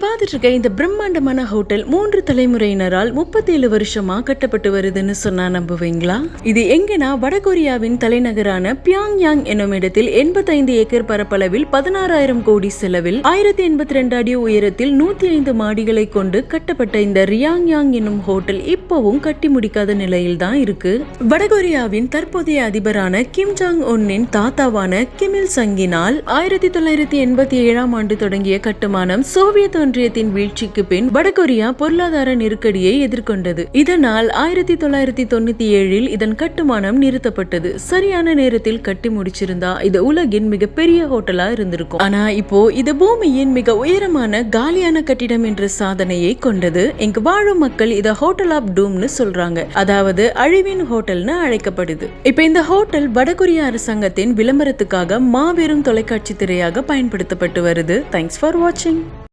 பார்த்துட்டு இருக்க இந்த பிரம்மாண்டமான ஹோட்டல் 3 தலைமுறையினரால் 37 வருஷமா கட்டப்பட்டு வருதுன்னு சொன்னா நம்புவீங்களா? இது எங்கன்னா வடகொரியாவின் தலைநகரான பியாங்யாங் என்னும் இடத்தில் 85 ஏக்கர் பரப்பளவில் 16,000 கோடி செலவில் 1082 அடி உயரத்தில் 105 மாடிகளை கொண்டு கட்டப்பட்ட இந்த ரியாங்யாங் என்னும் ஹோட்டல் இப்பவும் கட்டி முடிக்காத நிலையில் தான் இருக்கு. வடகொரியாவின் தற்போதைய அதிபரான கிம் ஜாங் உன்னின் தாத்தாவான கிம் இல் சங்கினால் 1987ஆம் ஆண்டு தொடங்கிய கட்டுமானம் சோவியத் ஒன்றியத்தின் வீழ்ச்சிக்கு பின் வடகொரியா பொருளாதார நெருக்கடியை எதிர்கொண்டது. இதனால் 1997இல் இதன் கட்டுமானம் நிறுத்தப்பட்டது. சரியான நேரத்தில் கட்டி முடிச்சிருந்தா இது உலகின் மிகப்பெரிய ஹோட்டலா இருந்திருக்கும். ஆனா இப்போ இது பூமியின் மிக உயரமான காலியான கட்டிடம் என்ற சாதனையை கொண்டது. இங்கு வாழும் மக்கள் இத ஹோட்டல் ஆஃப் டூம்னு சொல்றாங்க. அதாவது அழிவின் ஹோட்டல்னு அழைக்கப்படுது. இப்ப இந்த ஹோட்டல் வடகொரிய அரசாங்கத்தின் விளம்பரத்துக்காக மாபெரும் தொலைக்காட்சி திரையாக பயன்படுத்தப்பட்டு வருது. தேங்க்ஸ் ஃபார் வாட்சிங்.